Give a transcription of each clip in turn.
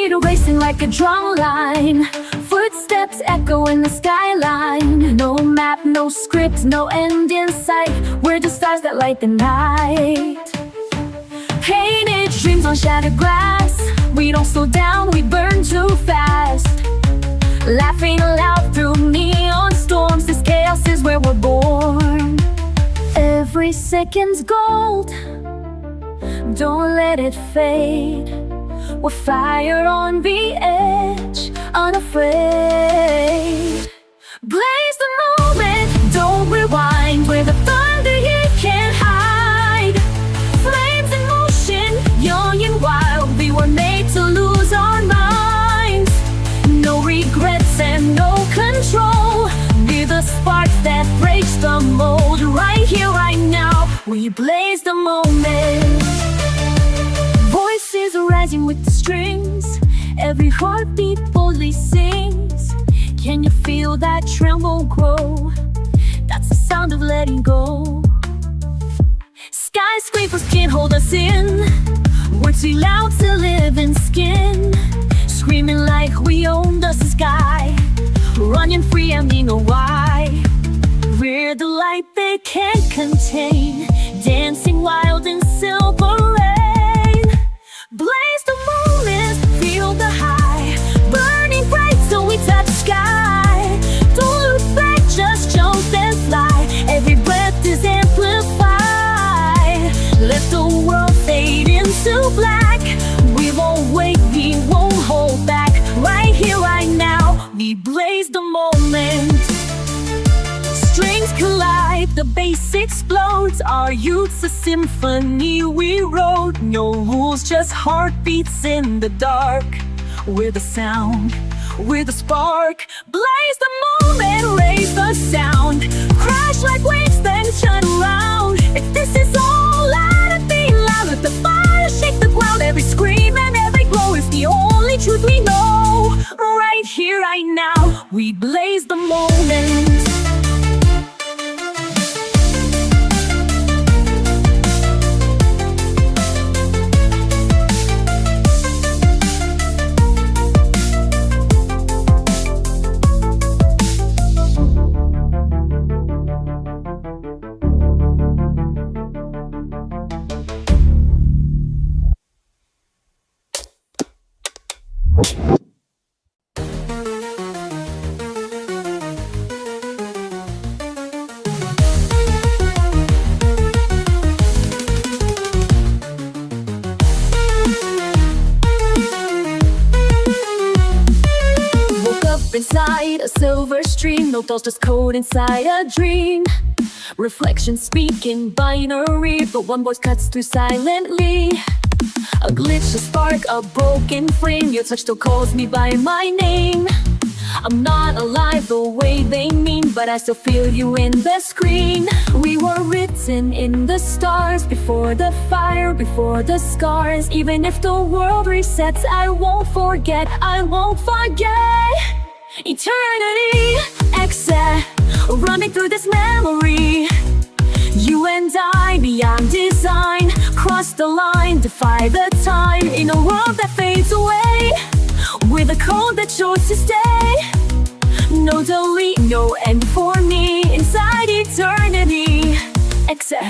heartbeat racing like a drum line. Footsteps echo in the skyline. No map, no script, no end in sight. We're the stars that light the night. Painted dreams on shattered glass. We don't slow down, we burn too fast. Laughing aloud through neon storms. This chaos is where we're born. Every second's gold, don't let it fade. We're fire on the edge, unafraid. Blaze the moment, don't rewind. We're the thunder you can't hide. Flames in motion, young and wild. We were made to lose our minds. No regrets and no control. Be the spark that breaks the mold. Right here, right now, we blaze the moment. Voices rising with the strings. Every heartbeat boldly sings. Can you feel that tremble grow? That's the sound of letting go. Skyscrapers can't hold us in. We're too loud to live in skin. Screaming like we own the sky. Running free and we know why. We're the light they can't contain. Dancing wild in silver rain. Blaze the moment, feel the high. Burning bright till we touch sky. Don't look back, just jump and fly. Every breath is amplified. Let the world fade into black. We won't wait, we won't hold back. Right here, right now, we blaze the moment. Strings collide, the bass explodes. Our youth's a symphony we wrote. No rules, just heartbeats in the dark. We're the sound, we're the spark. Blaze the moment, raise the sound. Crash like waves, then turn around. If this is all, let it be loud. Let the fire shake the ground. Every scream and every glow is the only truth we know. Right here, right now, we blaze the moment. Inside a silver stream, no dolls, just code inside a dream. Reflections speak in binary, but one voice cuts through silently. A glitch, a spark, a broken frame. Your touch still calls me by my name. I'm not alive the way they mean, but I still feel you in the screen. We were written in the stars, before the fire, before the scars. Even if the world resets, I won't forget, I won't forget. Eternity, exit, running through this memory. You and I, beyond design, cross the line, defy the time. In a world that fades away, we're the code that chose to stay. No delete, no end for me, inside eternity. Exit.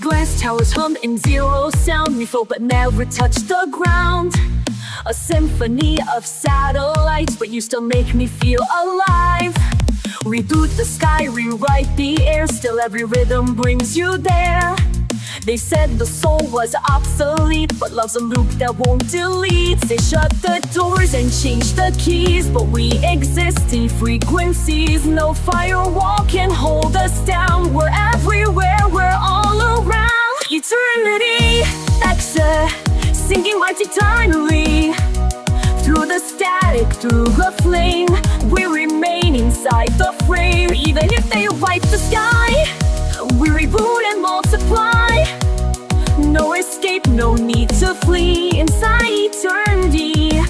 Glass towers hum in zero sound. We float but never touch the ground. A symphony of satellites, but you still make me feel alive. Reboot the sky, rewrite the air. Still every rhythm brings you there. They said the soul was obsolete, but love's a loop that won't delete. They shut the doors and change the keys, but we exist in frequencies. No firewall can hold us down. We're everywhere, we're all around. Eternity, exit, sinking lights eternally. Through the static, through the flame, we remain inside the frame. Even if they wipe the sky, we reboot and multiply. No escape, no need to flee. Inside eternity,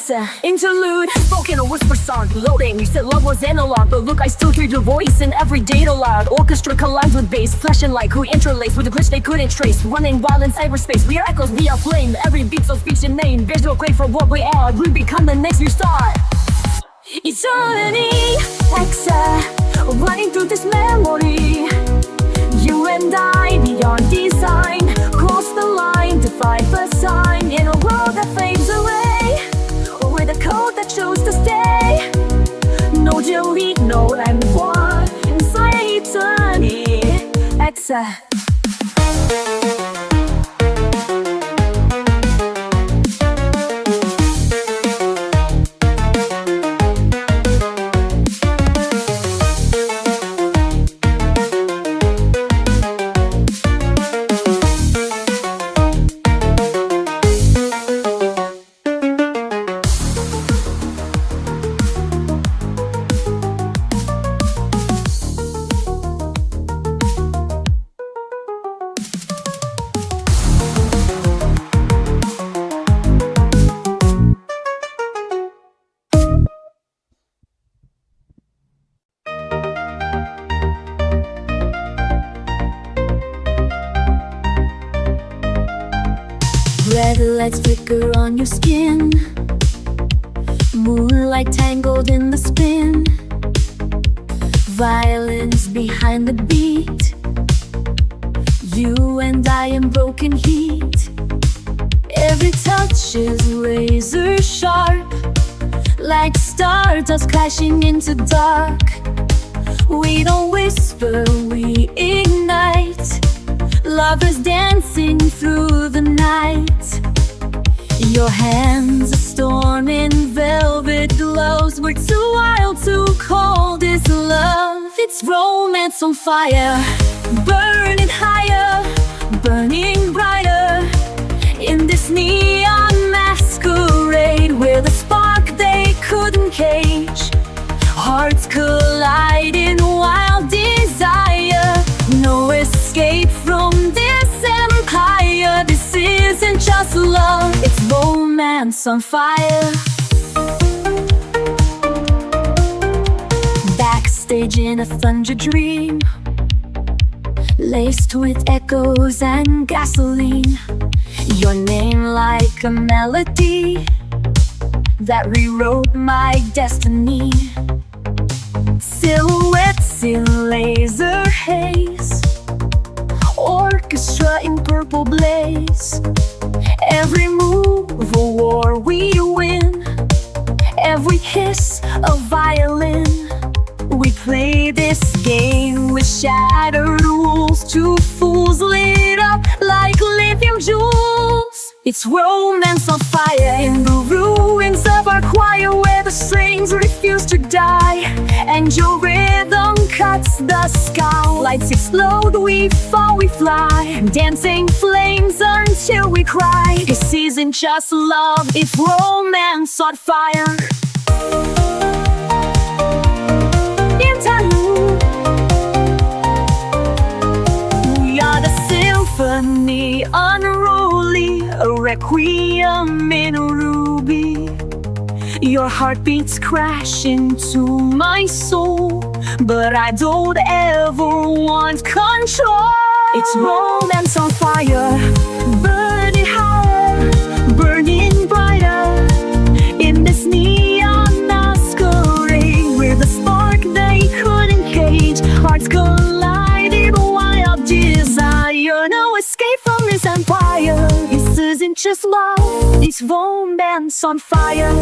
Alexa, interlude. Spoken a whisper song, loading. You said love was analog, but look, I still hear your voice in every data loud. Orchestra collides with bass, flesh and light, who interlace with a glitch they couldn't trace. Running wild in cyberspace, we are echoes, we are flame. Every beat so speech and name, visual great for what we are. We become the next new star. Eternity, Alexa, running through this memory. You and I, beyond design, cross the line, defy the sign. In a world that fades away, with a code that chose to stay. No delete, no M1, inside eternity, Alexa. Red lights flicker on your skin, moonlight tangled in the spin, violence behind the beat. You and I in broken heat. Every touch is razor sharp, like stardust crashing into dark. We don't whisper, we ignite, lovers dancing through the night. Your hands are storm in velvet gloves. We're too wild to call this love. It's romance on fire, burning higher, burning brighter. In this neon masquerade, we're the spark they couldn't cage. Hearts collide in wild desire. No escape from this empire. This isn't just love, it's romance on fire. Backstage in a thunder dream, laced with echoes and gasoline. Your name like a melody that rewrote my destiny. Silhouettes in laser haze, orchestra in purple blaze. Every move a war we win, every hiss a violin. We play this game with shattered rules, two fools lit up like lithium jewels. It's romance on fire in the ruins of our choir, where the strings refuse to die and your rhythm cuts the sky. Lights explode, we fall, we fly, dancing flames until we cry. This isn't just love, it's romance on fire. Interlude. We are the symphony, unruly, a requiem in a ruby. Your heart beats crash into my soul, but I don't ever want control. It's romance on fire, burning higher, burning brighter. In this neon masquerade, we're the spark they couldn't cage. Hearts collide in wild desire. No escape from this empire. This isn't just love, it's romance on fire.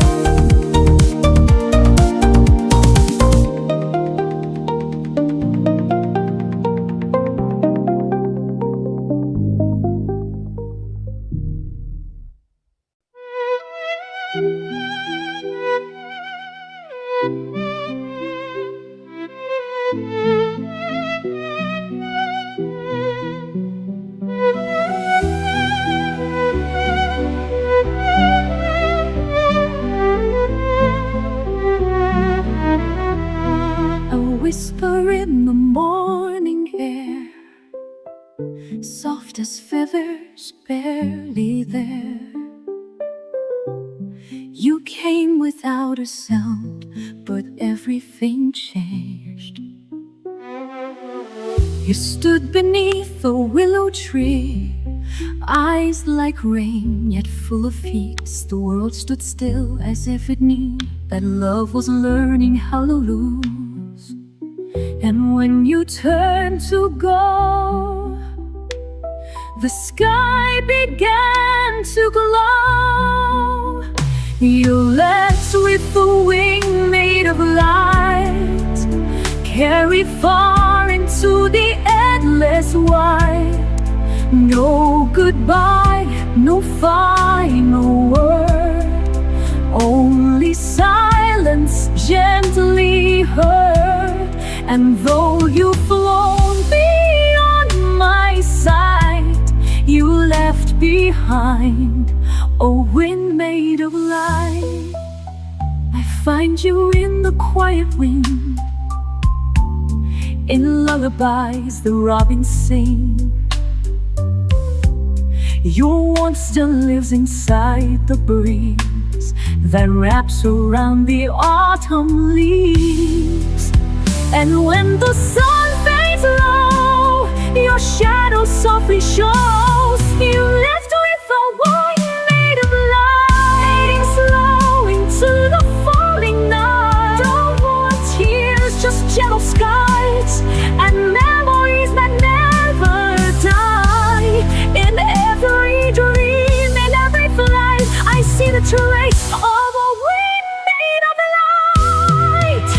Whisper in the morning air, soft as feathers, barely there. You came without a sound, but everything changed. You stood beneath a willow tree, eyes like rain, yet full of peace. The world stood still as if it knew that love was learning how to lose. And when you turned to go, the sky began to glow. You left with a wing made of light, carried far into the endless wide. No goodbye, no final word, only silence gently heard. And though you've flown beyond my sight, you left behind a wind made of light. I find you in the quiet wind, in lullabies the robins sing. Your warmth still lives inside the breeze that wraps around the autumn leaves. And when the sun fades low, your shadow softly shows. You left with a wine made of light, slow into the falling night. Don't want tears, just gentle skies and memories that never die. In every dream, in every flight, I see the trace of a wind made of light.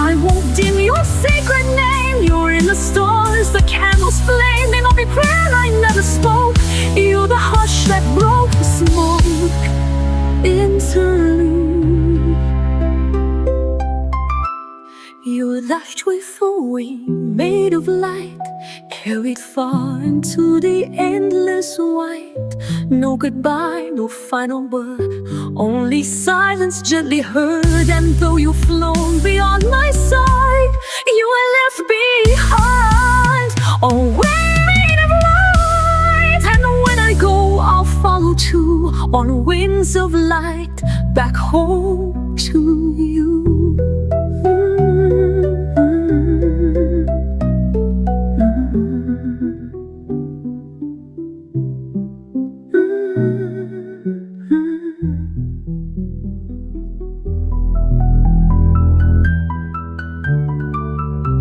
I won't dim your sacred name. You're in the stars, the candles flame. In every prayer I never spoke, you're the hush that broke the smoke interlude. You left with a wing made of light, carried far into the endless white. No goodbye, no final word, only silence gently heard. And though you've flown beyond my sight, you were left behind a wing made of light. And when I go, I'll follow too, on winds of light, back home to you.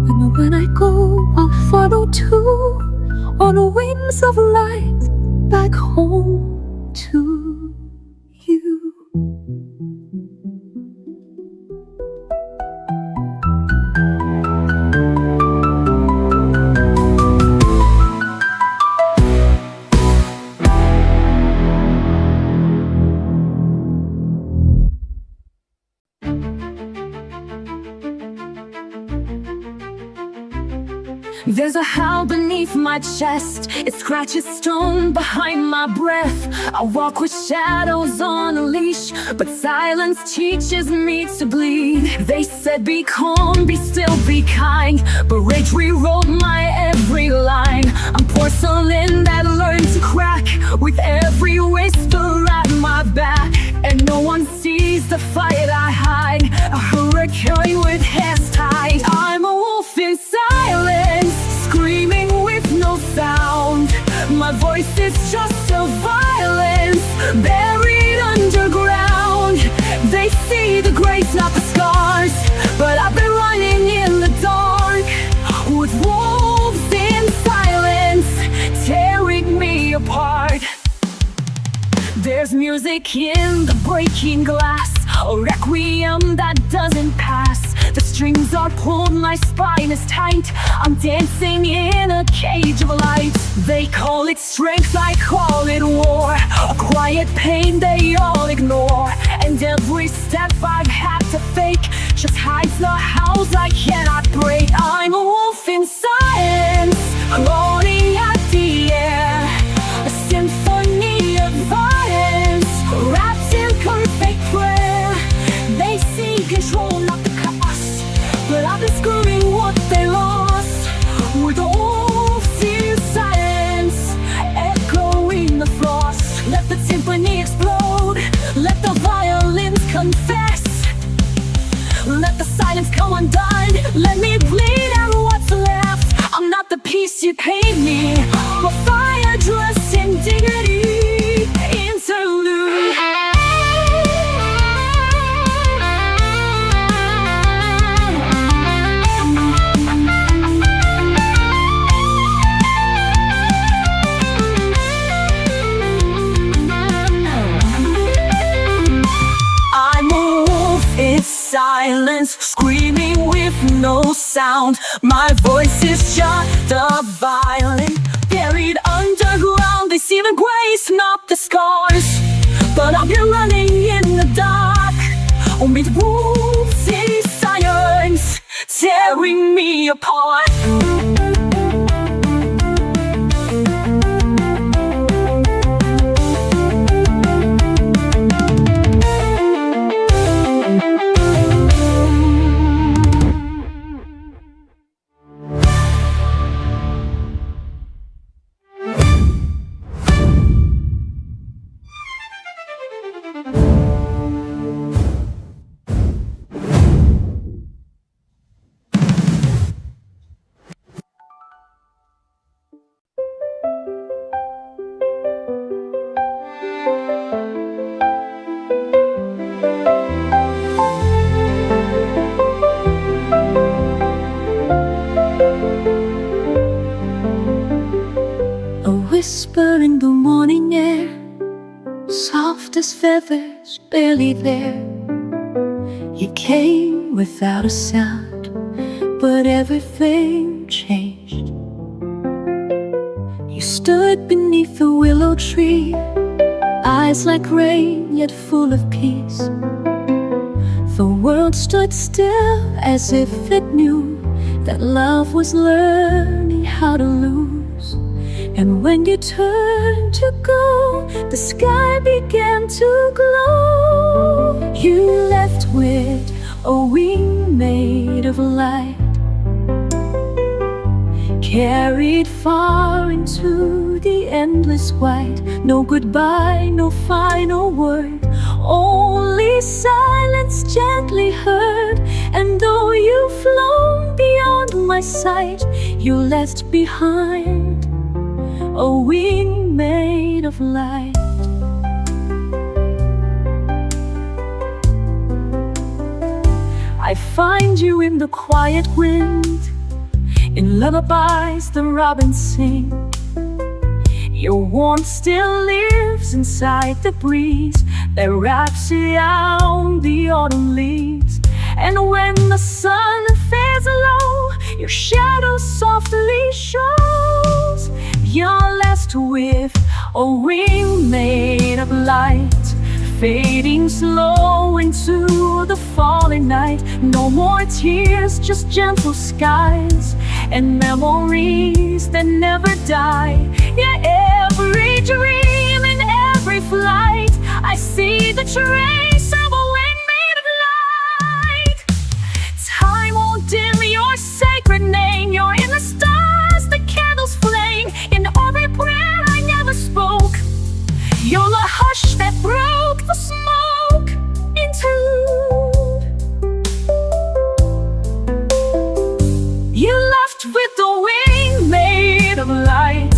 And when I go, I'll follow too, on wings of light, back home to you. There's a howl beneath my chest, it scratches stone behind my breath. I walk with shadows on a leash, but silence teaches me to bleed. They said be calm, be still, be kind, but rage rewrote my every line. I'm porcelain that learned to crack with every whisper at my back. And no one sees the fight I hide, a hurricane with hands tied. I'm a wolf in silence, screaming with no sound. My voice is just a violence buried underground. They see the grace, not the scars, but I've been running in the dark with wolves in silence tearing me apart. There's music in the breaking glass, a requiem that doesn't pass. The strings are pulled, my spine is tight. I'm dancing in a cage of light. They call it strength, I call it war. A quiet pain they all ignore. And every step I've had to fake just hides the house I cannot break. I'm a wolf in silence, roaring at the air, a symphony of violence wrapped in perfect prayer. They see control, not the cost, but I've been screwing what they lost. With the wolves in silence, echoing the frost. Let the symphony explode, let the violins control. Let me bleed out what's left. I'm not the piece you paid me. My fire dressed in dignity. Interlude. Silence, screaming with no sound. My voice is just a violin buried underground. They see the grace, not the scars. But I've been running in the dark. Only the wolves see sirens tearing me apart. Whisper in the morning air, soft as feathers, barely there. You came without a sound, but everything changed. You stood beneath the willow tree, eyes like rain, yet full of peace. The world stood still as if it knew that love was learning how to lose. And when you turned to go, the sky began to glow. You left with a wing made of light, carried far into the endless white. No goodbye, no final word, only silence gently heard. And though you've flown beyond my sight, you left behind a wing made of light. I find you in the quiet wind, in lullabies the robins sing. Your warmth still lives inside the breeze that wraps around the autumn leaves. And when the sun fades low, your shadow softly shows. You're left with a wing made of light, fading slow into the falling night. No more tears, just gentle skies and memories that never die. Yeah, every dream and every flight, I see the trace of a wing made of light. Time won't dim your sacred name. You're in the stars, the candles flame. In every prayer I never spoke, you're the hush that broke the smoke interlude. You left with the wing made of light,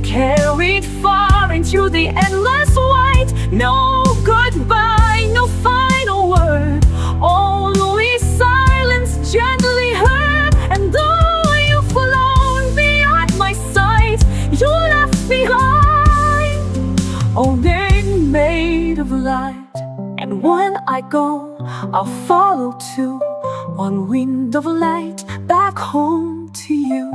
carried far into the endless white. No goodbye, no final word, only silence gently heard. And though you've flown beyond my sight, you left behind a wing made of light. And when I go, I'll follow too, on wind of light, back home to you.